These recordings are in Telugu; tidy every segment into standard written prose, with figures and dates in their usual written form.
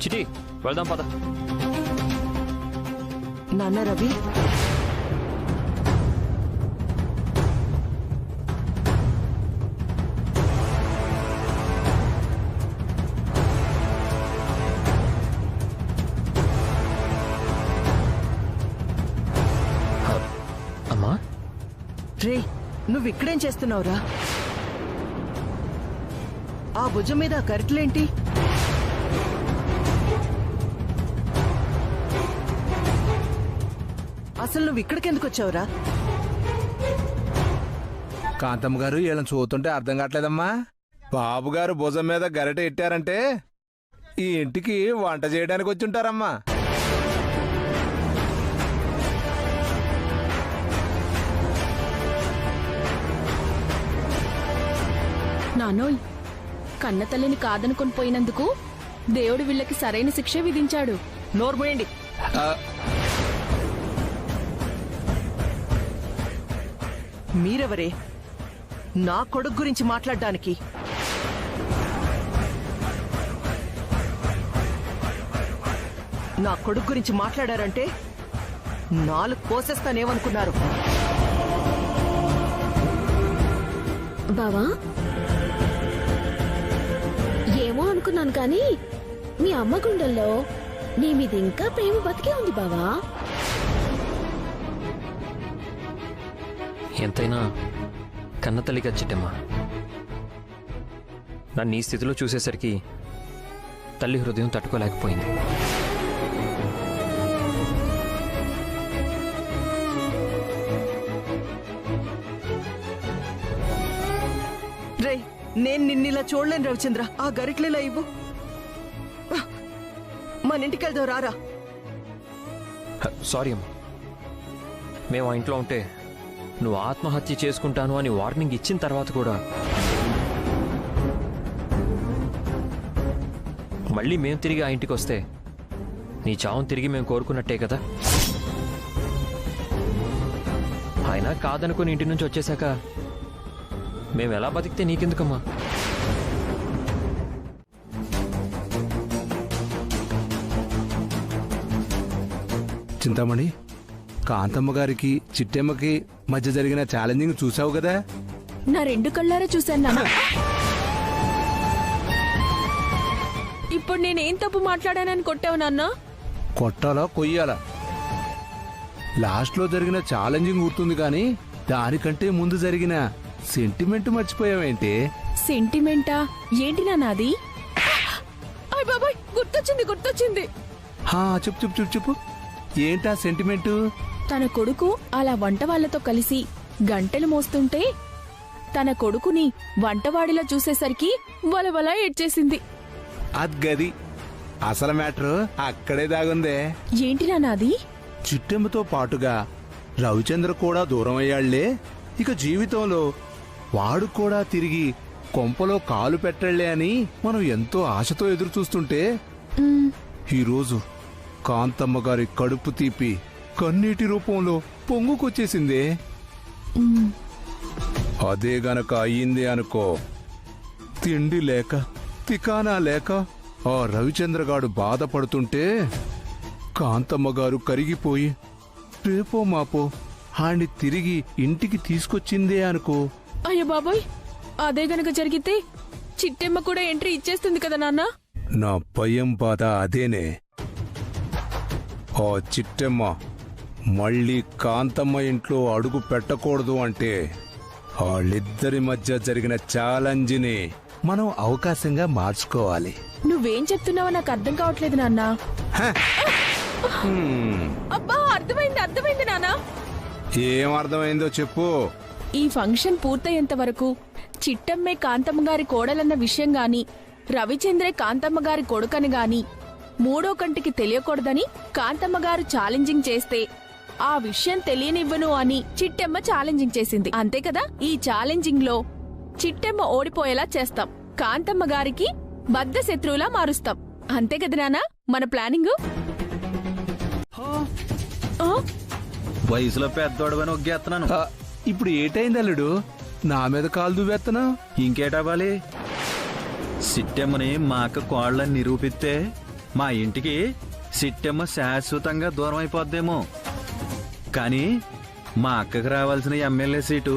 చిటి వెళ్దాం పద. నాన్న రవి, అమ్మా రే నువ్విక్కడేం చేస్తున్నావురా? ఆ భుజం మీద ఆ కరిటలేంటి? అసలు నువ్వు ఇక్కడికెందుకు వచ్చావురా? కాంతమ్మ గారు వీళ్ళని చూస్తుంటే అర్థం కావట్లేదమ్మా. బాబు గారు భుజం మీద గరిట ఎట్టారంటే ఈ ఇంటికి వంట చేయడానికి వచ్చి ఉంటారమ్మా. నానోయ్, కన్న తల్లిని కాదనుకొని పోయినందుకు దేవుడు వీళ్ళకి సరైన శిక్ష విధించాడు. నోర్మోయండి. మీరెవరే నా కొడుకు గురించి మాట్లాడడానికి? నా కొడుకు గురించి మాట్లాడారంటే నాలుగు కోసేస్తానేమనుకున్నారు? బావా, ఏమో అనుకున్నాను కానీ మీ అమ్మ గుండెల్లో నీ మీద ఇంకా ప్రేమ బతికే ఉంది బావా. ఎంతైనా కన్నతల్లిగా చిట్టమ్మా. నన్ను ఈ స్థితిలో చూసేసరికి తల్లి హృదయం తట్టుకోలేకపోయింది. రే, నేను నిన్నిలా చూడలేను రవిచంద్ర. ఆ గరిట్లేలా ఇవ్వు. మన ఇంటికి వెళ్దాం రారా. సారీ అమ్మా, మేము ఆ ఇంట్లో ఉంటే నువ్వు ఆత్మహత్య చేసుకుంటాను అని వార్నింగ్ ఇచ్చిన తర్వాత కూడా మళ్ళీ మేము తిరిగి ఆ ఇంటికి వస్తే నీ చావును తిరిగి మేము కోరుకున్నట్టే కదా. అయినా కాదనుకుని ఇంటి నుంచి వచ్చేశాక మేము ఎలా బతికితే నీకెందుకమ్మా? చింతామణి, కాంతమ్మ గారికి చిట్టమ్మకి మధ్య జరిగిన ఛాలెంజింగ్ చూసావు కదా? నా రెండు కళ్ళారా చూశాను నాన్న. ఇప్పుడు నేనేం తప్పు మాట్లాడానని కొట్టావు నాన్న? కొట్టాలా కొయ్యాలా? లాస్ట్లో జరిగిన ఛాలెంజింగ్ గుర్తుంది కానీ దానికంటే ముందు జరిగిన సెంటిమెంట్ మర్చిపోయావేంటి? సెంటిమెంటా? ఏంటి నాన్న అది? అయ్ బాబాయ్, గుర్తొచ్చింది. చెప్పు చెప్పు చెప్పు చెప్పు, ఏంటా సెంటిమెంటు? తన కొడుకు అలా వంట వాళ్లతో కలిసి గంటలు మోస్తుంటే తన కొడుకుని వంటవాడిలా చూసేసరికి వలవల ఏడ్చేసింది. అద్గది అసలు మ్యాటర్ అక్కడే దాగుందే. ఏంటి నాది? చిట్టెమ్మతో పాటుగా రవిచంద్ర కూడా దూరం అయ్యాళ్లే. ఇక జీవితంలో వాడు కూడా తిరిగి కొంపలో కాలు పెట్టళ్లే అని మనం ఎంతో ఆశతో ఎదురు చూస్తుంటే ఈరోజు కాంతమ్మ గారి కడుపు తీపి కన్నీటి రూపంలో పొంగుకొచ్చేసిందే. అదే గనక అయ్యింది అనుకో, తిండి లేక తికానా లేక ఆ రవిచంద్రగాడు బాధపడుతుంటే కాంతమ్మ గారు కరిగిపోయి రేపో మాపో ఆణ్ణి తిరిగి ఇంటికి తీసుకొచ్చిందే అనుకో. అయ్యో బాబాయ్, అదే గనక జరిగితే చిట్టెమ్మ కూడా ఎంట్రీ ఇచ్చేస్తుంది కదా నాన్న. నా భయం బాధ అదేనే. ఆ చిట్టెమ్మ మళ్ళీ కాంతమ్మ ఇంట్లో అడుగు పెట్టకూడదు అంటే వాళ్ళిద్దరి మధ్య జరిగిన ఛాలెంజ్ని మనం అవకాశంగా మార్చుకోవాలి. నువ్వేం చెప్తున్నావో నాకు అర్థం కావట్లేదు నాన్న. అబ్బా, అర్థమైంది నాన్న. ఏం అర్థమైందో చెప్పు. ఈ ఫంక్షన్ పూర్తయ్యేంత వరకు చిట్టమ్మే కాంతమ్మ గారి కోడలన్న విషయం గాని, రవిచంద్రే కాంతమ్మ గారి కొడుకని గాని మూడో కంటికి తెలియకూడదని కాంతమ్మ గారు ఛాలెంజింగ్ చేస్తే ఆ విషయం తెలియనివ్వను అని చిట్టెమ్మ ఛాలెంజింగ్ చేసింది. అంతే కదా? ఈ ఛాలెంజింగ్ లో చిట్టెమ్మ ఓడిపోయేలా చేస్తాం, కాంతమ్మ గారికి బద్ధ శత్రువులా మారుస్తాం. అంతే కదా నాన్న మన ప్లానింగ్? వయసులో పెద్దోడవని ఒగ్గేస్తున్నాను. ఇప్పుడు ఏటైంది అల్లుడు? నా మీద కాలు దువ్వేత్తనా? ఇంకేటవ్వాలి? సిట్టెమ్మని మా అక్క కోళ్ళని నిరూపిస్తే మా ఇంటికి సిట్టెమ్మ శాశ్వతంగా దూరం అయిపోద్దేమో, కానీ మా అక్కకి రావాల్సిన ఎమ్మెల్యే సీటు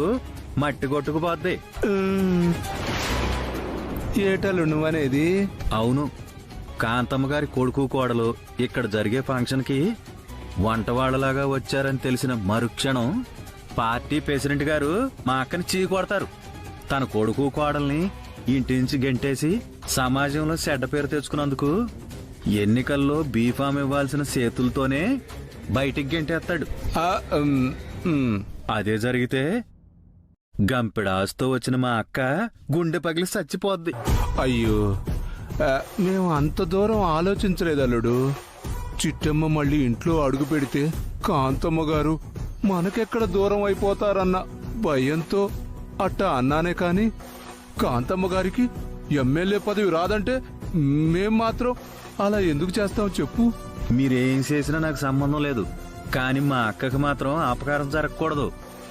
మట్టి కొట్టుకుపోద్ది. ఏటలు నువ్వనేది? అవును, కాంతమ్మ గారి కొడుకు కోడలు ఇక్కడ జరిగే ఫంక్షన్కి వంటవాళ్ళలాగా వచ్చారని తెలిసిన మరుక్షణం పార్టీ ప్రెసిడెంట్ గారు మా అక్కని చీ కొడతారు. తన కొడుకు కోడల్ని ఇంటి నుంచి గెంటేసి సమాజంలో చెడ్డ పేరు తెచ్చుకున్నందుకు ఎన్నికల్లో బీఫామ్ ఇవ్వాల్సిన చేతులతోనే బయటికి గెంటేస్తాడు. అదే జరిగితే గంపెడాస్తో వచ్చిన మా అక్క గుండె పగిలి చచ్చిపోద్ది. అయ్యో, మేము అంత దూరం ఆలోచించలేదు అల్లుడు. చిట్టమ్మ మళ్ళీ ఇంట్లో అడుగు పెడితే కాంతమ్మ గారు మనకెక్కడ దూరం అయిపోతారన్న భయంతో అట్టా అన్నానే కాని కాంతమ్మ గారికి ఎమ్మెల్యే పదవి రాదంటే మేం మాత్రం అలా ఎందుకు చేస్తాం చెప్పు? మీరేం చేసినా నాకు సంబంధం లేదు, కానీ మా అక్కకి మాత్రం అపకారం జరగకూడదు.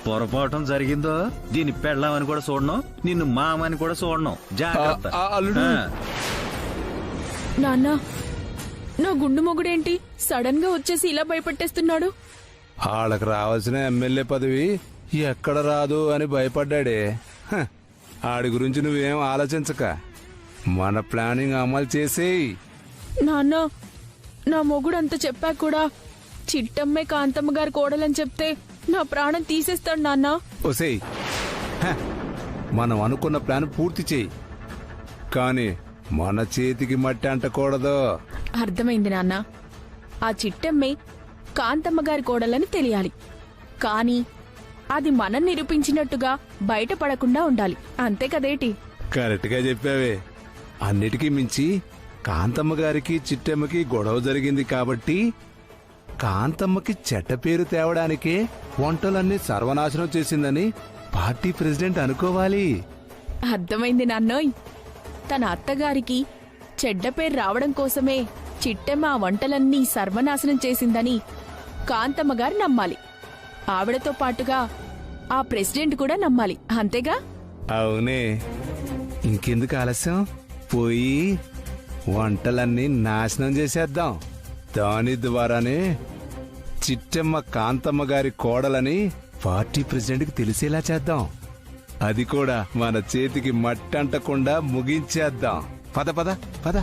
పొరపాఠం జరిగిందో దీన్ని పెళ్ళామని కూడా చూడను, నిన్ను మామని కూడా చూడను. జాగ్రత్త. అల్లుడు, నాన్న, నా గుండు మొగుడేంటి సడన్ గా వచ్చేసి ఇలా భయపెట్టేస్తున్నాడు? వాళ్ళకి రావాల్సిన ఎమ్మెల్యే పదవి ఎక్కడ రాదు అని భయపడ్డాడే. ఆడి గురించి నువ్వేం ఆలోచించక మన ప్లానింగ్ అమలు చేసేయి. నాన్న, నా మొగుడు అంత చెప్పాక కూడా చిట్టమ్మే కాంతమ్మ గారి కోడలని చెప్తే నా ప్రాణం తీసేస్తాడు నాన్న. ఒసేయ్, మనం అనుకున్న ప్లాన్ పూర్తి చేయి, కానీ మన చేతికి మట్టి అంటకూడదు. అర్థమైంది నాన్న. ఆ చిట్టమ్మే కాంతమ్మ గారి కోడలని తెలియాలి, కానీ అది మనం నిరూపించినట్టుగా బయటపడకుండా ఉండాలి. అంతే కదేటి? కరెక్ట్ గా చెప్పావే. అన్నిటికీ మించి కాంతమ్మ గారికి చిట్టమ్మకి గొడవ జరిగింది కాబట్టి కాంతమ్మకి చెడ్డ పేరు తేవడానికే వంటలన్నీ సర్వనాశనం చేసిందని పార్టీ ప్రెసిడెంట్ అనుకోవాలి. అర్థమైంది నాన్నోయ్. తన అత్తగారికి చెడ్డ పేరు రావడం కోసమే చిట్టమ్మ ఆ వంటలన్నీ సర్వనాశనం చేసిందని కాంతమ్మ గారు నమ్మాలి. ఆవిడతో పాటుగా ఆ ప్రెసిడెంట్ కూడా నమ్మాలి. అంతేగా? అవునే, ఇంకెందుకు ఆలస్యం? పోయి వంటలన్నీ నాశనం చేసేద్దాం. దాని ద్వారానే చిట్టమ్మ కాంతమ్మ గారి కోడలని పార్టీ ప్రెసిడెంట్కి తెలిసేలా చేద్దాం. అది కూడా మన చేతికి మట్టంటకుండా ముగించేద్దాం. పద పద పద.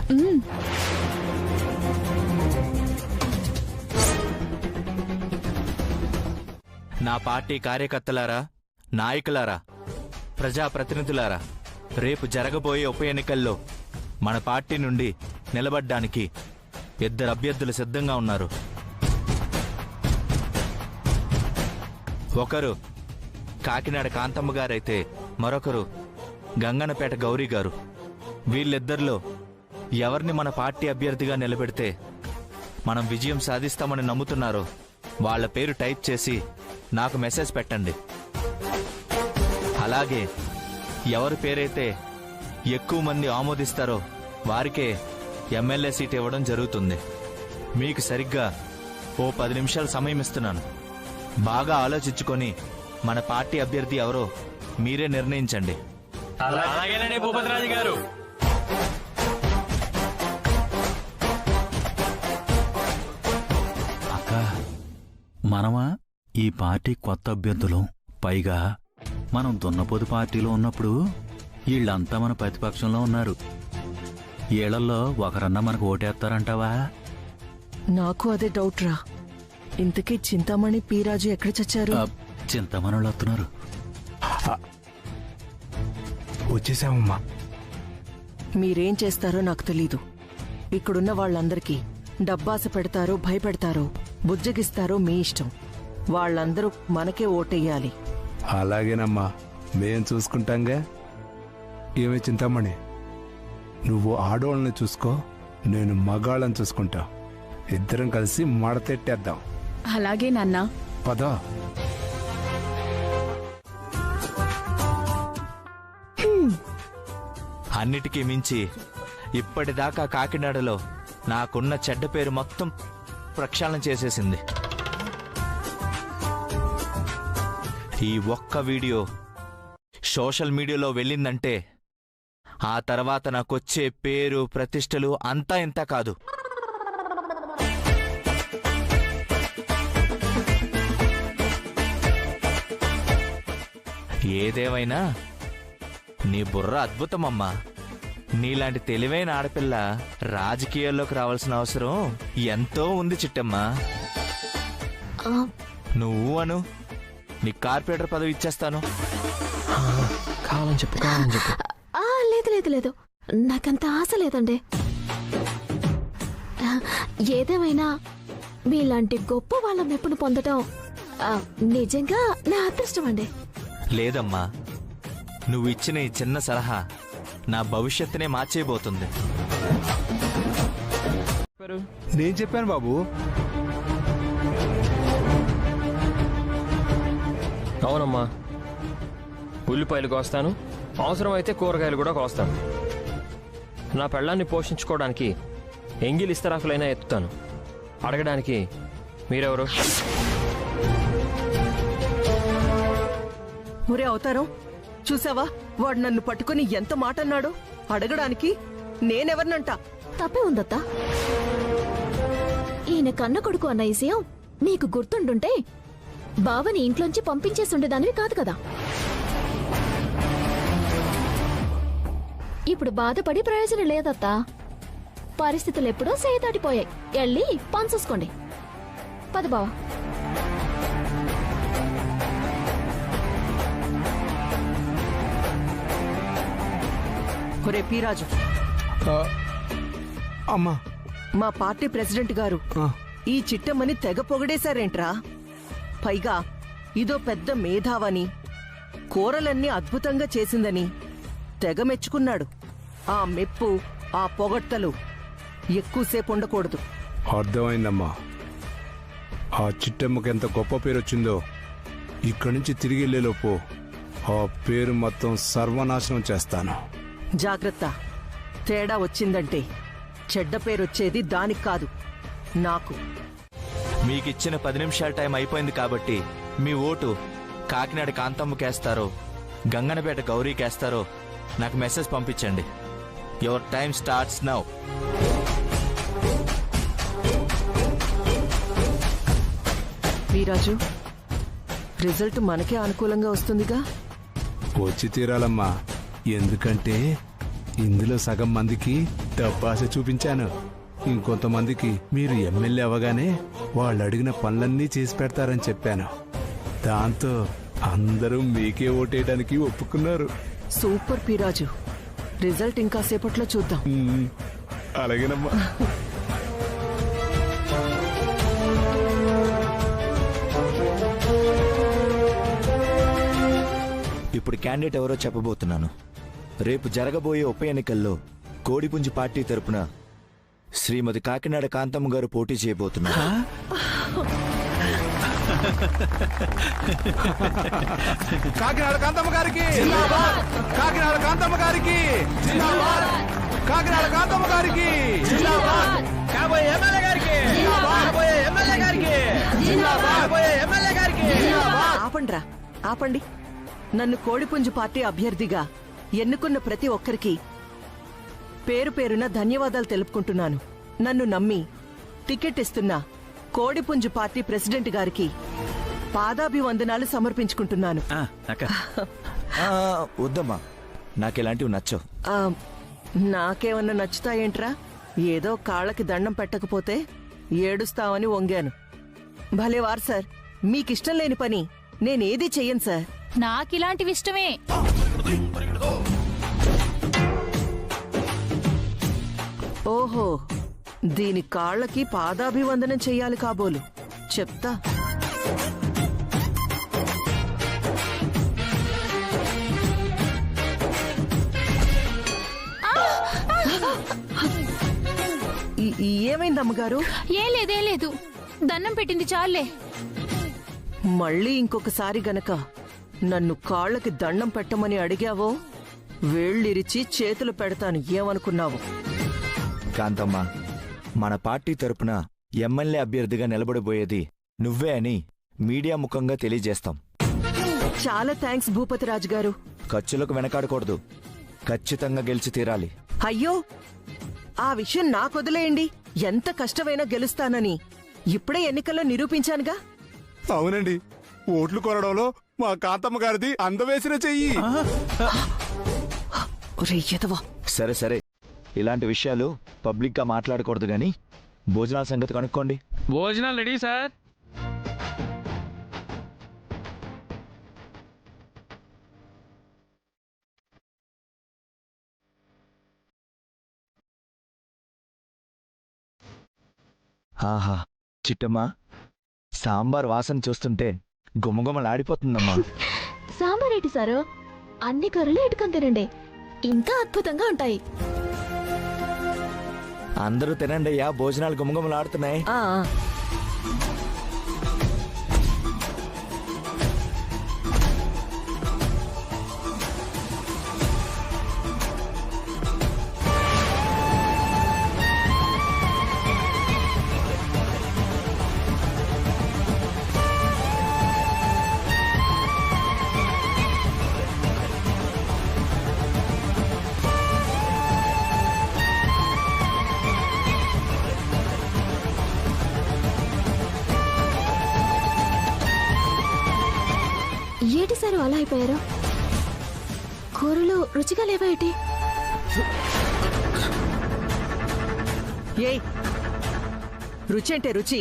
నా పార్టీ కార్యకర్తలారా, నాయకులారా, ప్రజాప్రతినిధులారా, రేపు జరగబోయే ఉప ఎన్నికల్లో మన పార్టీ నుండి నిలబడ్డానికి 2 అభ్యర్థులు సిద్ధంగా ఉన్నారు. ఒకరు కాకినాడ కాంతమ్మ గారైతే మరొకరు గంగన్నపేట గౌరీ గారు. వీళ్ళిద్దరిలో ఎవరిని మన పార్టీ అభ్యర్థిగా నిలబెడితే మనం విజయం సాధిస్తామని నమ్ముతున్నారో వాళ్ల పేరు టైప్ చేసి నాకు మెసేజ్ పెట్టండి. అలాగే ఎవరి పేరైతే ఎక్కువ మంది ఆమోదిస్తారో వారికే ఎమ్మెల్యే సీట్ ఇవ్వడం జరుగుతుంది. మీకు సరిగ్గా ఓ 10 నిమిషాలు సమయం ఇస్తున్నాను. బాగా ఆలోచించుకొని మన పార్టీ అభ్యర్థి ఎవరో మీరే నిర్ణయించండి. అలాగేనండి భూపతిరాజు గారు. అక్క, మనమా ఈ పార్టీ కొత్త అభ్యర్థులు? పైగా మనం దున్నపోతు పార్టీలో ఉన్నప్పుడు వీళ్ళంతా మన ప్రతిపక్షంలో ఉన్నారు. ఏళ్లలో ఒకరన్నా మనకు ఓటేస్తారంటావా? నాకు అదే డౌట్ రా. ఇంతకీ చింతామణి పీరాజు ఎక్కడ చచ్చారు? చింతమనులు వస్తున్నారు. వచ్చేసామమ్మా. మీరేం చేస్తారో నాకు తెలీదు. ఇక్కడున్న వాళ్ళందరికీ డబ్బాస పెడతారో భయపెడతారో బుజ్జగిస్తారో మీ ఇష్టం. వాళ్ళందరూ మనకే ఓటెయ్యాలి. అలాగేనమ్మా, మేం చూసుకుంటాంగా. ఏమే చింతామణి, నువ్వు ఆడోళ్ళని చూసుకో, నేను మగాళ్ళని చూసుకుంటా. ఇద్దరం కలిసి మడతెట్టేద్దాం. అలాగే నాన్నా. పద. అన్నిటికీ మించి ఇప్పటిదాకా కాకినాడలో నాకున్న చెడ్డ పేరు మొత్తం ప్రక్షాళన చేసేసింది ఈ ఒక్క వీడియో. సోషల్ మీడియాలో వెళ్ళిందంటే ఆ తర్వాత నాకొచ్చే పేరు ప్రతిష్టలు అంతా ఇంత కాదు. ఏదేమైనా నీ బుర్ర అద్భుతమమ్మా. నీలాంటి తెలివైన ఆడపిల్ల రాజకీయాల్లోకి రావాల్సిన అవసరం ఎంతో ఉంది చిట్టమ్మా. ఆ, నువ్వు అను, నీ కార్పొరేటర్ పదవి ఇచ్చేస్తాను. కావాలని చెప్పు, కావాలని చెప్పు. ఆ, లేదు లేదు లేదు, నాకంత ఆశ లేదండి. ఆ, ఏదేమైనా మీలాంటి గొప్ప వాళ్ళ మెప్పును పొందటం నిజంగా నా అదృష్టం అండి. లేదమ్మా, నువ్వు ఇచ్చిన ఈ చిన్న సలహా నా భవిష్యత్తునే మార్చేయబోతుంది. నేను చెప్పాను బాబు. అవునమ్మా, ఉల్లిపాయలు కోస్తాను, అవసరమైతే కూరగాయలు కూడా కోస్తాను. నా పెళ్ళాన్ని పోషించుకోవడానికి ఎంగిలి ఇస్తరాకులైనా ఎత్తుతాను. అడగడానికి మీరెవరు? ఒరే అవతారం, చూసావా వాడు నన్ను పట్టుకుని ఎంత మాట అన్నాడు? అడగడానికి నేనెవరినంట? తప్పే ఉందత్తా. ఈయన కన్న కొడుకు అన్న విషయం నీకు గుర్తుండుంటే బావని ఇంట్లోంచి పంపించేసి ఉండేదానివి కాదు కదా. ఇప్పుడు బాధపడి ప్రయోజనం లేదత్తా. పరిస్థితులు ఎప్పుడో సేదాటిపోయాయి. వెళ్ళి పని చూసుకోండి. పద బావా. ఒరే పీరాజు, అమ్మా. మా పార్టీ ప్రెసిడెంట్ గారు ఆ, ఈ చిట్టమ్మని తెగ పొగడేశారేంట్రా? పైగా ఇదో పెద్ద మేధావని, కూరలన్నీ అద్భుతంగా చేసిందని తెగ మెచ్చుకున్నాడు. ఆ మెప్పు, ఆ పొగడ్తలు ఎక్కువసేపు ఉండకూడదు. అర్థమైందమ్మా. ఆ చిట్టమ్మకి ఎంత గొప్ప పేరు వచ్చిందో ఇక్కడి నుంచి తిరిగి వెళ్ళేలోపు ఆ పేరు మొత్తం సర్వనాశనం చేస్తాను. జాగ్రత్త. తేడా వచ్చిందంటే చెడ్డ పేరొచ్చేది దానికి కాదు, నాకు. మీకిచ్చిన 10 నిమిషాల టైం అయిపోయింది కాబట్టి మీ ఓటు కాకినాడ కాంతమ్మకేస్తారో గంగనపేట గౌరీకేస్తారో నాకు మెసేజ్ పంపించండి. Your time starts now. Veeraju, result మనకే అనుకూలంగా వస్తుందిగా? వచ్చి తీరాలమ్మా. ఎందుకంటే ఇందులో సగం మందికి డబ్బాస చూపించాను. ఇంకొంతమందికి మీరు ఎమ్మెల్యే అవగానే వాళ్ళు అడిగిన పనులన్నీ చేసి పెడతారని చెప్పాను. దాంతో అందరూ మీకే ఓటేయడానికి ఒప్పుకున్నారు. సూపర్ పీరాజు. రిజల్ట్ ఇంకా సేపట్లో చూద్దాం. అలాగేనమ్మా. ఇప్పుడు క్యాండిడేట్ ఎవరో చెప్పబోతున్నాను. రేపు జరగబోయే ఉప ఎన్నికల్లో కోడిపుంజి పార్టీ తరపున శ్రీమతి కాకినాడ కాంతమ్మ గారు పోటీ చేయబోతున్నారు. కాకినాడ కాంతమ్మ గారికి జిందాబాద్! కాకినాడ కాంతమ్మ గారికి జిందాబాద్! కాకినాడ కాంతమ్మ గారికి జిందాబాద్! కాబోయే ఎమ్మెల్యే గారికి! కాబోయే ఎమ్మెల్యే గారికి! కాబోయే ఎమ్మెల్యే గారికి! ఆపండ్రా, ఆపండి. నన్ను కోడిపుంజు పార్టీ అభ్యర్థిగా ఎన్నుకున్న ప్రతి ఒక్కరికి పేరు పేరున ధన్యవాదాలు తెలుపుకుంటున్నాను. నన్ను నమ్మి టికెట్ ఇస్తున్న కోడిపుంజు పార్టీ ప్రెసిడెంట్ గారికి పాదాభివందనాలు సమర్పించుకుంటున్నాను. వద్దమ్మా, నాకెలాంటివి నచ్చవు. ఆ, నాకేమన్నా నచ్చుతాయేంట్రా? ఏదో కాళ్ళకి దండం పెట్టకపోతే ఏడుస్తావని వంగాను. భలేవారు సార్, మీకిష్టం లేని పని నేనేదీ చెయ్యను సార్. నాకిలాంటివి ఇష్టమే. ఓహో, దీని కాళ్ళకి పాదాభివందనం చెయ్యాలి కాబోలు. చెప్తా. ఏమైంది అమ్మగారు? ఏం లేదు, దండం పెట్టింది చాలే. మళ్ళీ ఇంకొకసారి గనక నన్ను కాళ్ళకి దండం పెట్టమని అడిగావో వేళ్ళిరిచి చేతులు పెడతాను. ఏమనుకున్నావు? కాంతమ్మ, మన పార్టీ తరపున ఎమ్మెల్యే అభ్యర్థిగా నిలబడబోయేది నువ్వే అని మీడియా ముఖంగా తెలియజేస్తాం. చాలా థ్యాంక్స్ భూపతిరాజు గారు. ఖర్చులకు వెనకాడకూడదు, ఖచ్చితంగా గెలిచి తీరాలి. అయ్యో, ఆ విషయం నాకొదిలేయండి. ఎంత కష్టమైనా గెలుస్తానని ఇప్పుడే ఎన్నికల్లో నిరూపించానుగా. అవునండి, ఓట్లు కొనడంలో మా కాంతమ్మ గారిది అందవేసిన చెయ్యి. ఒరే ఎదవా, సరే సరే, ఇలాంటి విషయాలు పబ్లిక్ గా మాట్లాడకూడదు గాని భోజనాల సంగతి కనుక్కోండి. భోజనాలు రెడీ సార్. ఆహా చిట్టమ్మా, సాంబార్ వాసన చూస్తుంటే గుమగుమలాడిపోతుందమ్మా. సాంబార్ ఏంటి సారు? అన్ని కర్రలు ఎటుకొని తినండి, ఇంకా అద్భుతంగా ఉంటాయి. అందరూ తినండి అయ్యా, భోజనాలు గుమగుమలాడుతున్నాయి. ఆ, ఏంటి సారు అలా అయిపోయారు? కూరలు రుచిగా లేవా ఏంటి? ఏయ్, రుచి అంటే రుచి,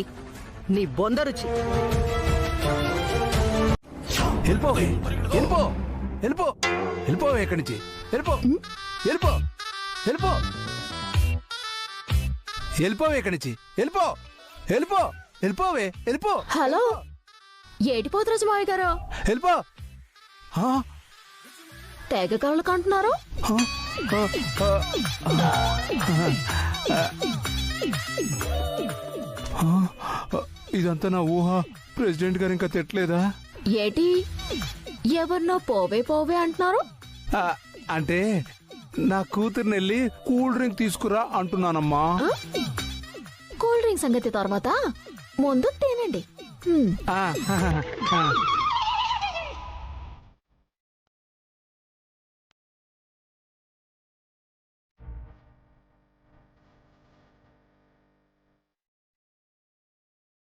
నీ బొంద రుచి. వెళ్ళిపో వెళ్ళిపో వెళ్ళిపో వెళ్ళిపో ఎక్కడి నుంచి. వెళ్ళిపో వెళ్ళిపో వెళ్ళిపో వెళ్ళిపోవే ఎక్కడి నుంచి. వెళ్ళిపో వెళ్ళిపో వెళ్ళిపోవే వెళ్ళిపో హలో, ఏడిపోతురాజు మావి గారు, వెళ్ళిపో. ఆ, తెగ కళ్ళు కంటున్నారు. ఆ, ఆ, ఆ, ఇదంతా నా ఊహ. ప్రెసిడెంట్ గారు ఇంకా తిట్టలేదా? ఏటి ఎవరినో పోవే పోవే అంటున్నారు? ఆ, అంటే నా కూతుర్ని వెళ్ళి కూల్ డ్రింక్ తీసుకురా అంటున్నానమ్మా. కూల్ డ్రింక్ సంగతి తర్వాత ముందు తినండి. ఆ, ఆ.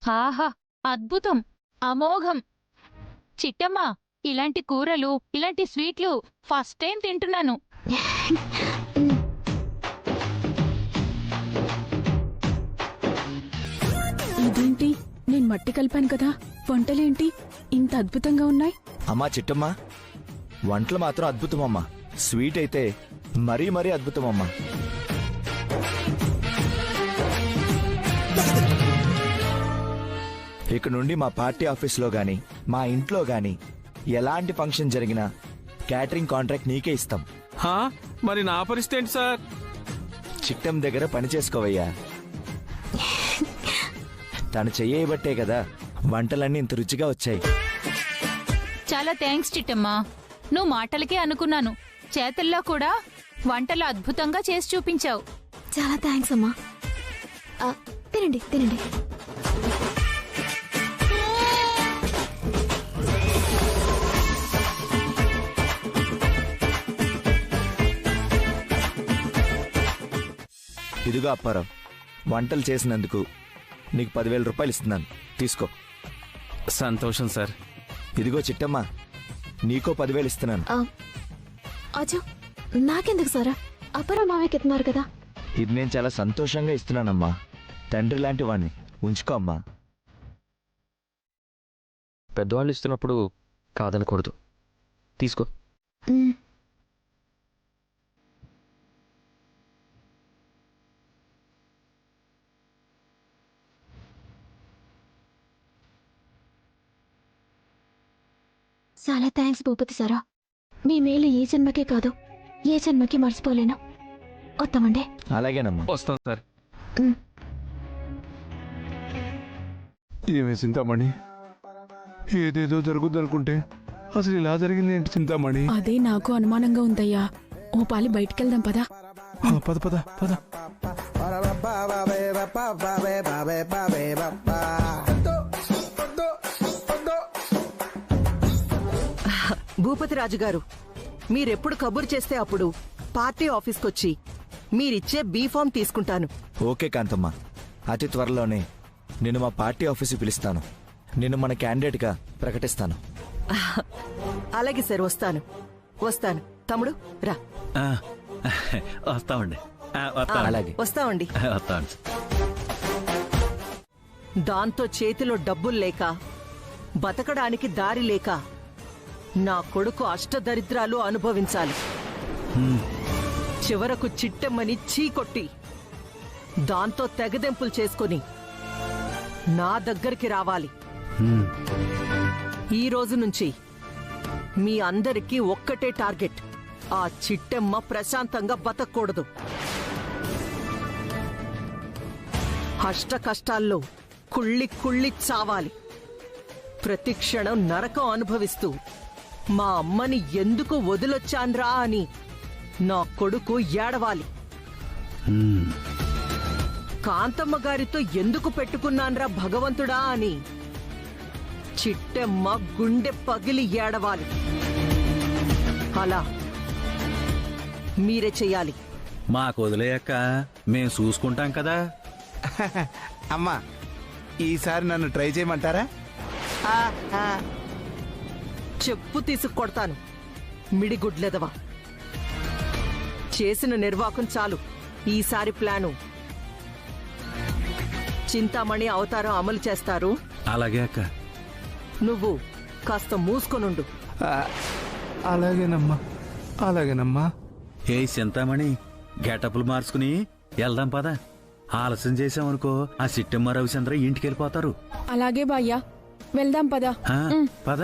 ఆహా, అద్భుతం, అమోఘం. చిట్టమ్మ, ఇలాంటి కూరలు, ఇలాంటి స్వీట్లు ఫస్ట్ టైం తింటున్నాను. ఇదేంటి, నేను మట్టి కలిపాను కదా, వంటలేంటి ఇంత అద్భుతంగా ఉన్నాయి? అమ్మా చిట్టమ్మా, వంటలు మాత్రం అద్భుతమమ్మా. స్వీట్ అయితే మరీ మరీ అద్భుతమమ్మా. ఇక నుండి మా పార్టీ ఆఫీస్లో గాని మా ఇంట్లో గాని ఎలాంటి ఫంక్షన్ జరిగినా క్యాటరింగ్ కాంట్రాక్ట్ నీకే ఇస్తాం. మరి నా పరిస్థితి ఏంటి సార్? చిట్టం దగ్గర పని చేసుకోవయ్యా. తను చెయ్యబట్టే కదా వంటలన్నీ ఇంత రుచిగా వచ్చాయి. చాలా థ్యాంక్స్ చిట్టమ్మ. నువ్వు మాటలకే అనుకున్నాను, చేతల్లో కూడా వంటలు అద్భుతంగా చేసి చూపించావు. చాలా థ్యాంక్స్ అమ్మా. తినండి తినండి. ఇదిగో అప్పారావు, వంటలు చేసినందుకు నీకు 10,000 రూపాయలు ఇస్తున్నాను, తీసుకో. సంతోషం సార్. ఇదిగో చిట్టమ్మ, నీకో 10,000 ఇస్తున్నాను. అచ్చో, నాకెందుకు సారా? అప్పరా మావయ్యకి ఇస్తున్నారు కదా. ఇది నేను చాలా సంతోషంగా ఇస్తున్నానమ్మా. తండ్రి లాంటి వాణ్ణి, ఉంచుకో అమ్మా. పెద్దవాళ్ళు ఇస్తున్నప్పుడు కాదనకూడదు, తీసుకో. చాలా థ్యాంక్స్ భూపతి సారా. మీ మేలు ఈ జన్మకే కాదు, ఏ జన్మకి మర్చిపోలేను. వస్తామండి. అలాగేనమ్మా. వస్తాం సార్. ఏమే చింతామణి, ఏదేదో జరుగుద్దనుకుంటే అసలు ఇలా జరిగింది ఏంటి చింతామణి? అదే నాకు అనుమానంగా ఉందయ్యా. ఓ పాలి బయటికెళ్దాం పదా. పద పద పద. భూపతిరాజు గారు, మీరెప్పుడు కబురు చేస్తే అప్పుడు పార్టీ ఆఫీస్కొచ్చి మీరిచ్చే బీఫామ్ తీసుకుంటాను. ఓకే కాంతమ్మ, అతి త్వరలోనే నేను మా పార్టీ ఆఫీసు పిలుస్తాను. నిన్ను మన క్యాండిడేట్గా ప్రకటిస్తాను. అలాగే సార్, వస్తాను. తమ్ముడు రా. వస్తామండి. అలాగే. వస్తామండి. వస్తామండి. దాంతో చేతిలో డబ్బులు లేక బతకడానికి దారి లేక నా కొడుకు అష్టదరిద్రాలు అనుభవించాలి. చివరకు చిట్టెమ్మని చీకొట్టి దాంతో తెగదెంపులు చేసుకుని నా దగ్గరికి రావాలి. ఈ రోజు నుంచి మీ అందరికీ ఒక్కటే టార్గెట్. ఆ చిట్టెమ్మ ప్రశాంతంగా బతకూడదు. అష్ట కష్టాల్లో కుళ్ళి కుళ్ళి చావాలి. ప్రతి క్షణం నరకం అనుభవిస్తూ మా అమ్మని ఎందుకు వదిలొచ్చాన్రా అని నా కొడుకు ఏడవాలి. కాంతమ్మ గారితో ఎందుకు పెట్టుకున్నాన్రా భగవంతుడా అని చిట్టెమ్మ గుండె పగిలి ఏడవాలి. అలా మీరే చెయ్యాలి. మాకు వదిలేయక్క, మేం చూసుకుంటాం కదా. అమ్మా, ఈసారి నన్ను ట్రై చేయమంటారా? చెప్పు తీసుకొడతాను మిడిగుడ్లెదవా. చేసిన నిర్వాకం చాలు. ఈసారి ప్లాను చింతామణి అవతారం అమలు చేస్తారు. అలాగే అక్క. నువ్వు కాస్త మూసుకొనుండు. అలాగేనమ్మా. ఏ చింతామణి, గెటప్లు మార్చుకుని వెళ్దాం పద. ఆలస్యం చేసామనుకో ఆ సిట్టమ్మ రవిచంద్ర ఇంటికి వెళ్ళిపోతారు. అలాగే బాయ్యా, వెళ్దాం పదా. పద.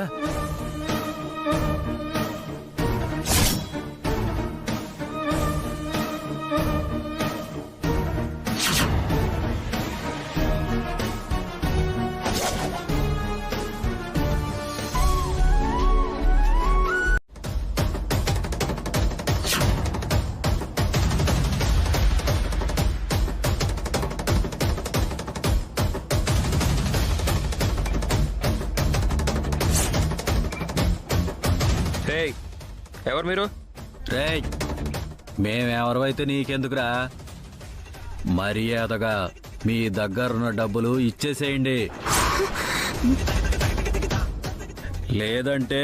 ఎవరు మీరు? రేయ్, మేమెవరైతే నీకెందుకురా? మర్యాదగా మీ దగ్గరున్న డబ్బులు ఇచ్చేసేయండి, లేదంటే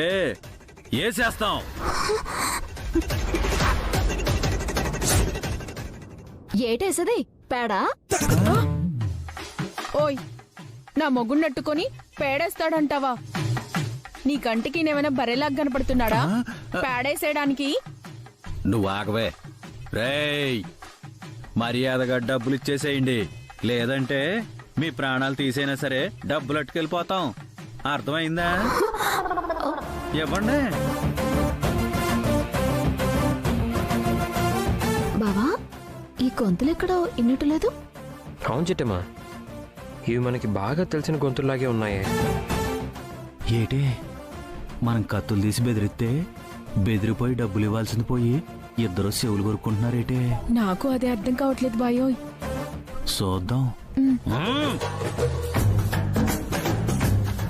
ఏసేస్తాం. ఏటేసది పేడా? ఓయ్, నా మొగున్నట్టుకొని పేడేస్తాడంటావా? నీ కంటికి నేమైనా బరెలాగా కనపడుతున్నాడా పేడేసేయడానికి? నువ్వు ఆగవే. రేయ్, మర్యాదగా డబ్బులు ఇచ్చేసేయండి, లేదంటే మీ ప్రాణాలు తీసైనా సరే డబ్బులు అట్టుకెళ్ళిపోతాం. అర్థమైందా? ఇవ్వండి. బావా, ఈ గొంతులెక్కడో ఇన్నట్లేదు. అవును చిట్టమ్మా, ఇవి మనకి బాగా తెలిసిన గొంతుల్లాగే ఉన్నాయే. ఏటే, మనం కత్తులు తీసి బెదిరిస్తే బెదిరిపోయి డబ్బులు ఇవ్వాల్సింది పోయి ఇద్దరు చెవులు కొరుక్కుంటున్నారేటే. నాకు అదే అర్థం కావట్లేదు బాయోయ్. చూద్దాం.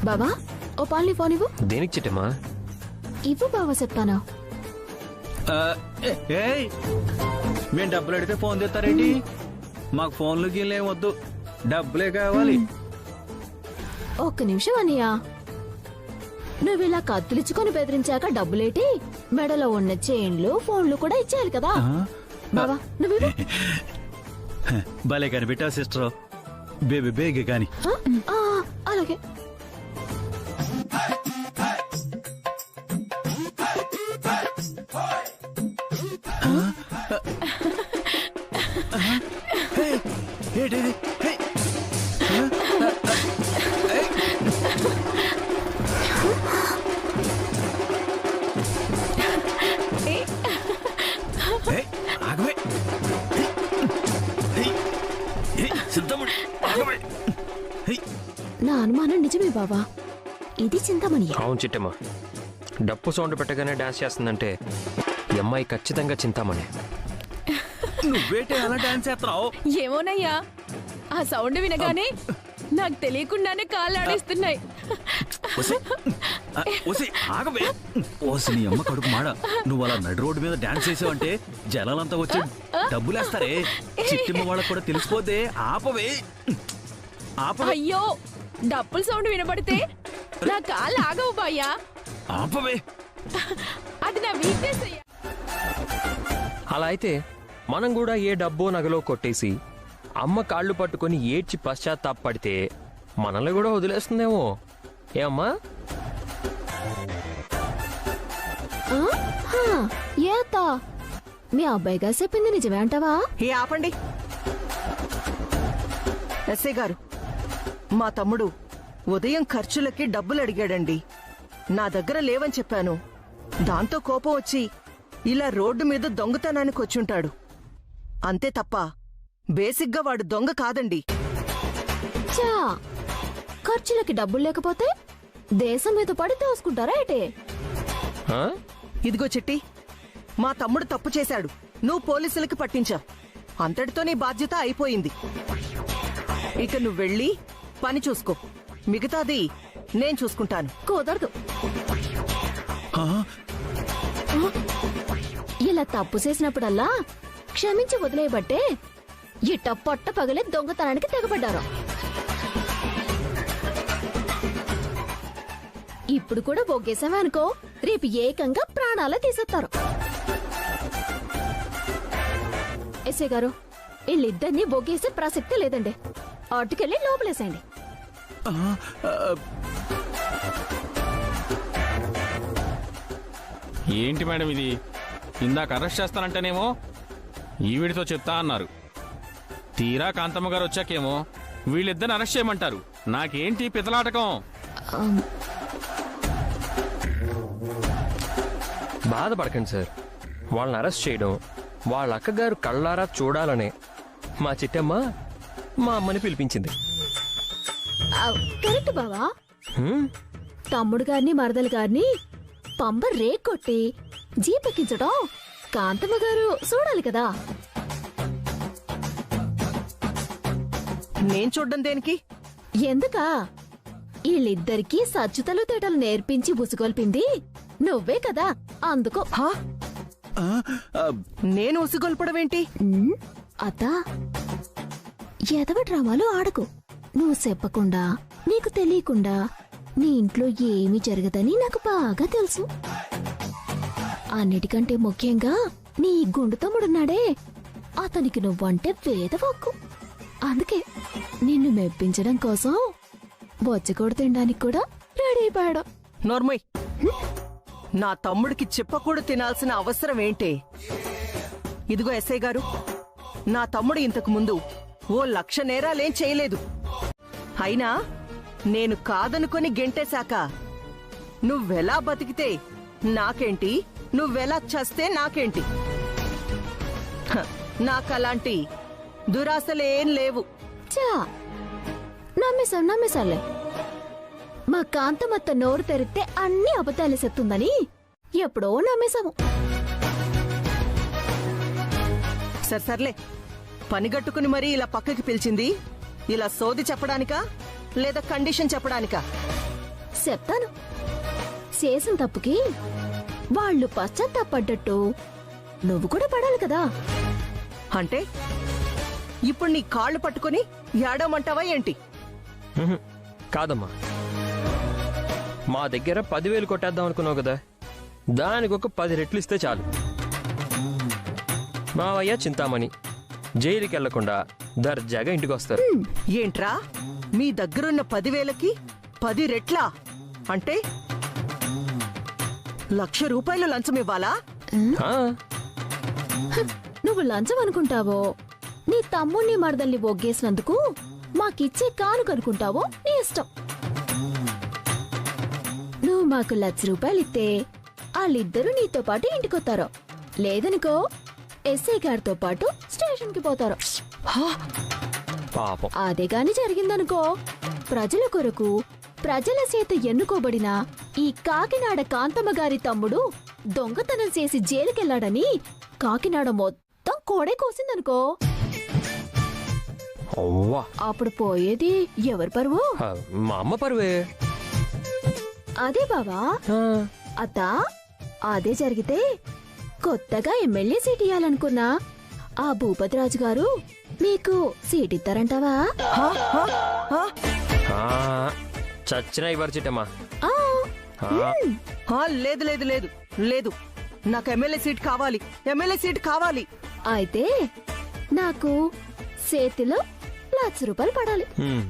బావా, ఓ పాలి ఫోన్ ఇవ్వు. దేనికి చిట్టమ్మా? ఇవ్వు బావా, చెప్తాను. మేము డబ్బులు అడిగితే ఫోన్ తెస్తారేంటి? మాకు ఫోన్లు గీలేం వద్దు, డబ్బులే కావాలి. ఒక్క నిమిషం అనియా, నువ్వు ఇలా కత్తులిచ్చుకొని బెదిరించాక డబ్బులేటి? మెడలో ఉన్న చైన్లు ఫోన్లు కూడా ఇచ్చేయాలి కదా. బావా, నువ్వు భలే కనిపెట్టా సిస్టర్. బేబీ బేగే కాని. అలాగే. ఏంటిది? ఆగవే. సిద్ధముడి, ఆగవే. నా అనుమానం నిజమే బావా, ఇది చింతమణి. అవును చిట్టమ్మా, డప్పు సౌండ్ పెట్టగానే డాన్స్ చేస్తుందంటే ఈ అమ్మాయి ఖచ్చితంగా చింతామణి. నువ్వేటే అలా డాన్స్ చేస్తున్నావు? ఏమోనయ్యా, ఆ సౌండ్ వినగానే నాకు తెలియకుండానే కాళ్ళు ఆడిస్తున్నాయి. ఆగవే. ఓసి నీ అమ్మ కడుపు మాడ, నువ్వు అలా నడి రోడ్డు మీద డాన్స్ చేసావంటే జనాలంతా వచ్చి డబ్బులేస్తారే. చిట్టిమ్మ వాళ్ళకు కూడా తెలిసిపోతే ఆపవే. అయ్యో, డప్పుల సౌండ్ వినబడితే నా కాళ్ళు ఆగవు బాయ్యా. ఆపవే. అది నా వీక్నెస్ అయ్యా. అలా అయితే మనం కూడా ఏ డబ్బో నగలో కొట్టేసి అమ్మ కాళ్ళు పట్టుకొని ఏడ్చి పశ్చాత్తాపడితే మనల్ని కూడా వదిలేస్తుందేమో. ఏమ్మా? ఏతా మీ అబ్బాయి గారు చెప్పింది నిజమే అంటావా? ఏ ఆపండి. ఎస్ఐ గారు, మా తమ్ముడు ఉదయం ఖర్చులకి డబ్బులు అడిగాడండి. నా దగ్గర లేవని చెప్పాను. దాంతో కోపం వచ్చి ఇలా రోడ్డు మీద దొంగతనానికి వచ్చుంటాడు. అంతే తప్ప బేసిక్గా వాడు దొంగ కాదండి. చా, ఖర్చులకి డబ్బులు లేకపోతే దేశం మీద పడి దోసుకుంటారా ఏటే? ఆ? ఇదిగో చిట్టి, మా తమ్ముడు తప్పు చేశాడు. నువ్వు పోలీసులకి పట్టించావు. అంతటితో నీ బాధ్యత అయిపోయింది. ఇక నువ్వు వెళ్ళి పని చూసుకో. మిగతాది నేను చూసుకుంటాను. కుదరదు. ఇలా తప్పు చేసినప్పుడల్లా క్షమించి వదిలేయబట్టే ఇట్ట పొట్ట పగలే దొంగతనానికి తెగబడ్డారు. ఇప్పుడు కూడా బొగ్గేసామే అనుకో, రేపు ఏకంగా ప్రాణాలే తీసేస్తారు. ఎస్ఐ గారు, వీళ్ళిద్దరినీ బొగ్గేసే ప్రసక్తే లేదండి. అటుకెళ్ళి లోపలేసేయండి. ఏంటి మేడం ఇది? ఇందాక అరెస్ట్ చేస్తానంటేనేమో ఈవిడితో చెప్తా అన్నారు. తీరా కాంతమ్మ గారు వచ్చాకేమో వీళ్ళిద్దరిని అరెస్ట్ చేయమంటారు. నాకేంటి పితలాటకం? బాధపడకండి సార్. వాళ్ళని అరెస్ట్ చేయడం వాళ్ళ అక్కగారు కళ్ళారా చూడాలనే మా చిట్టమ్మ మా అమ్మని పిలిపించింది. కరెక్ట్ బావా. హ్మ్? తమ్ముడు గారిని మరదలు గారిని పంబ రేక్ కొట్టి జీప్ ఎక్కించడం కాంతమ్మ గారు చూడాలి కదా. నేను చూడ్డం దేనికి? ఎందుకా? వీళ్ళిద్దరికీ సచ్చుతలు తేటలు నేర్పించి ఉసుగొల్పింది నువ్వే కదా, అందుకో. హా? నేను ఉసిగొల్పడమేంటి? అత్తా, ఎదవ డ్రామాలు ఆడకు. నువ్వు చెప్పకుండా, నీకు తెలియకుండా నీ ఇంట్లో ఏమీ జరగదని నాకు బాగా తెలుసు. అన్నిటికంటే ముఖ్యంగా నీ గుండు తమ్ముడున్నాడే, అతనికి నువ్వంటే వేదవాక్కు. అందుకే నిన్ను మెప్పించడం కోసం బొచ్చగూడ తినడానికి కూడా రెడీ అయిపోయాడు. నోర్మయ్, నా తమ్ముడికి చెప్పకూడ తినాల్సిన అవసరం ఏంటే? ఇదిగో ఎస్ఐ గారు, నా తమ్ముడు ఇంతకు ముందు 1,00,000 నేరాలేం చేయలేదు. అయినా నేను కాదనుకొని గెంటేశాక నువ్వెలా బతికితే నాకేంటి, నువ్వెలా చస్తే నాకేంటి? నాకలాంటి దురాశలేం లేవు. చా, నమ్మేశాలే. మా కాంతమత్త నోరు తెరిస్తే అన్ని అబద్ధాలు చెప్తుందని ఎప్పుడో నమ్మేశాము. సర్లే, పనిగట్టుకుని మరీ ఇలా పక్కకి పిలిచింది ఇలా సోది చెప్పడానికా లేదా కండిషన్ చెప్పడానికా? చెప్తాను. చేసిన తప్పుకి వాళ్ళు పశ్చాత్తాపడ్డట్టు నువ్వు కూడా పడాలి కదా. అంటే ఇప్పుడు నీ కాళ్ళు పట్టుకుని ఏడవమంటావా ఏంటి? ఉహుం. కాదమ్మా, మా దగ్గర 10,000 కొట్టేద్దాం అనుకున్నావు కదా, దానికి ఒక 10 రెట్లు ఇస్తే చాలు. మావయ్య చింతామణి జైలుకి వెళ్లకుండా దర్జాగా ఇంటికి వస్తారు. ఏంట్రా, మీ దగ్గరున్న 10,000కి 10 రెట్లా? అంటే 1,00,000 రూపాయలు లంచం ఇవ్వాలా? ఆ, నువ్వు లంచం అనుకుంటావో, నీ తమ్ముణ్ణి మరదల్ని ఒగ్గేసినందుకు మాకిచ్చే కానుకనుకుంటావో నీ ఇష్టం. నువ్వు మాకు 1,00,000 రూపాయలు ఇస్తే వాళ్ళిద్దరూ నీతో పాటు ఇంటికొత్తారు. లేదనుకో ఎస్ఐ గారితో పాటు స్టేషన్ కి పోతారు. పాపం. అదే గాని జరిగిందనుకో, ప్రజల కొరకు ప్రజల చేత ఎన్నుకోబడిన ఈ కాకినాడ కాంతమ్మ గారి తమ్ముడు దొంగతనం చేసి జైలుకెళ్లాడని కాకినాడ మొత్తం కోడే కోసిందనుకో, అవ్వా, అప్పుడు పోయేది ఎవరి పరువు? ఆ, మా అమ్మ పరువే. అదే బావా. ఆ, అత్తా, అదే జరిగితే కొత్తగా ఎమ్మెల్యే సీట్ ఇయ్యాలనుకున్నా ఆ భూపతిరాజు గారు మీకు సీట్ ఇస్తారంటావా? హా? హా? హా? ఆ, చచ్చినా ఇవ్వరు చిట్టమ్మా. ఆ, ఆ, లేదు లేదు లేదు లేదు, నాకు ఎమ్మెల్యే సీట్ కావాలి, ఎమ్మెల్యే సీట్ కావాలి. అయితే నాకు చేతిలో ₹1,00,000 పడాలి. హ్మ్.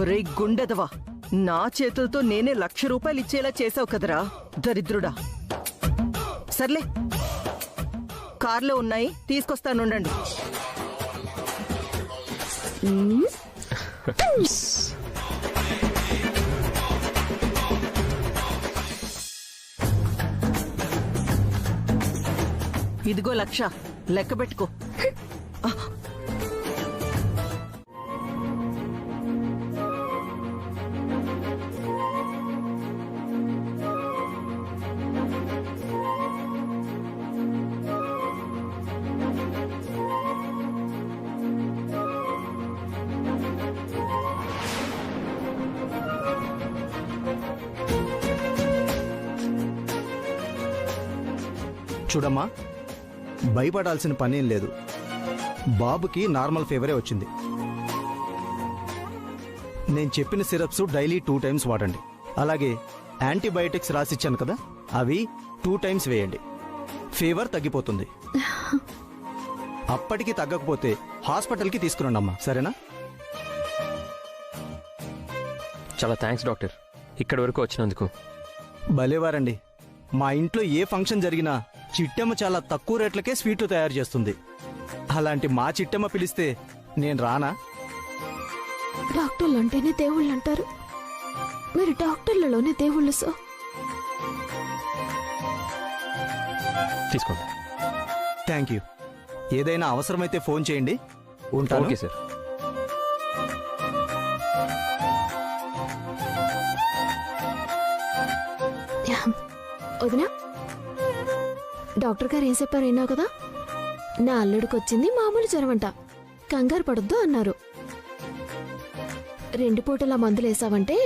ఒరే గుండెదవా, నా చేతులతో నేనే ₹1,00,000 ఇచ్చేలా చేసావు కదరా దరిద్రుడా. సర్లే, కార్లో ఉన్నాయి, తీసుకొస్తానుండండి. ఇదిగో 1,00,000 లెక్క పెట్టుకో. చూడమ్మా, భయపడాల్సిన పనేం లేదు. బాబుకి నార్మల్ ఫీవరే వచ్చింది. నేను చెప్పిన సిరప్స్ డైలీ 2 టైమ్స్ వాడండి. అలాగే యాంటీబయాటిక్స్ రాసిచ్చాను కదా, అవి 2 టైమ్స్ వేయండి. ఫీవర్ తగ్గిపోతుంది. అప్పటికి తగ్గకపోతే హాస్పిటల్కి తీసుకురండి అమ్మా, సరేనా? చాలా థ్యాంక్స్ డాక్టర్, ఇక్కడి వరకు వచ్చినందుకు. భలేవారండి. మా ఇంట్లో ఏ ఫంక్షన్ జరిగినా చిట్టమ్మ చాలా తక్కువ రేట్లకే స్వీట్లు తయారు చేస్తుంది. అలాంటి మా చిట్టమ్మ పిలిస్తే నేను రానా? డాక్టర్లు అంటేనే దేవుళ్ళు అంటారు. మీరు డాక్టర్లలోనే దేవుళ్ళు సార్. తీసుకోండి. Thank you. ఏదైనా అవసరమైతే ఫోన్ చేయండి. ఉంటాను. Okay sir. వదినా, డాక్టర్ గారు ఏం చెప్పారు విన్నావు కదా? నా అల్లుడికి వచ్చింది మామూలు జ్వరమంట, కంగారు పడొద్దు అన్నారు. 2 పూటల మందులేసావంటే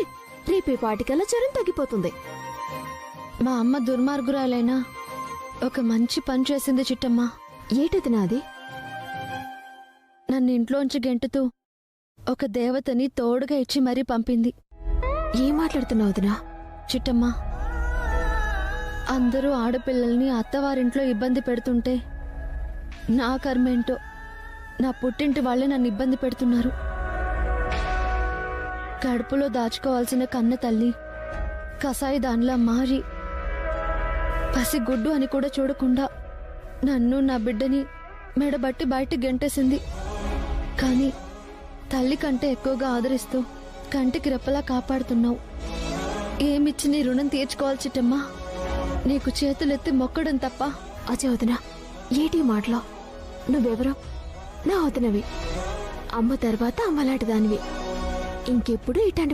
రేపు ఈ పాటికల్లా జ్వరం తగ్గిపోతుంది. మా అమ్మ దుర్మార్గురాలైనా ఒక మంచి పని చేసింది చిట్టమ్మ. ఏటది నాది? నన్ను ఇంట్లోంచి గెంటుతూ ఒక దేవతని తోడుగా ఇచ్చి మరీ పంపింది. ఏం మాట్లాడుతున్నావు వదినా? చిట్టమ్మ, అందరూ ఆడపిల్లల్ని అత్తవారింట్లో ఇబ్బంది పెడుతుంటే నా కర్మేంటో నా పుట్టింటి వాళ్ళే నన్ను ఇబ్బంది పెడుతున్నారు. కడుపులో దాచుకోవాల్సిన కన్న తల్లి కసాయి దానిలా మారి పసిగుడ్డు అని కూడా చూడకుండా నన్ను నా బిడ్డని మెడబట్టి బయట గెంటేసింది. కానీ తల్లి కంటే ఎక్కువగా ఆదరిస్తూ కంటికి రెప్పలా కాపాడుతున్నావు. ఏమిచ్చి నీ రుణం తీర్చుకోవాలి చిట్టమ్మా? నీకు చేతులెత్తి మొక్కడం తప్ప. అజయ్ వదినా, ఏటి మాటలో? నువ్వెవరో నా వదినవి, అమ్మ తర్వాత అమ్మలాంటి దానివి. ఇంకెప్పుడు ఇట్లాంటి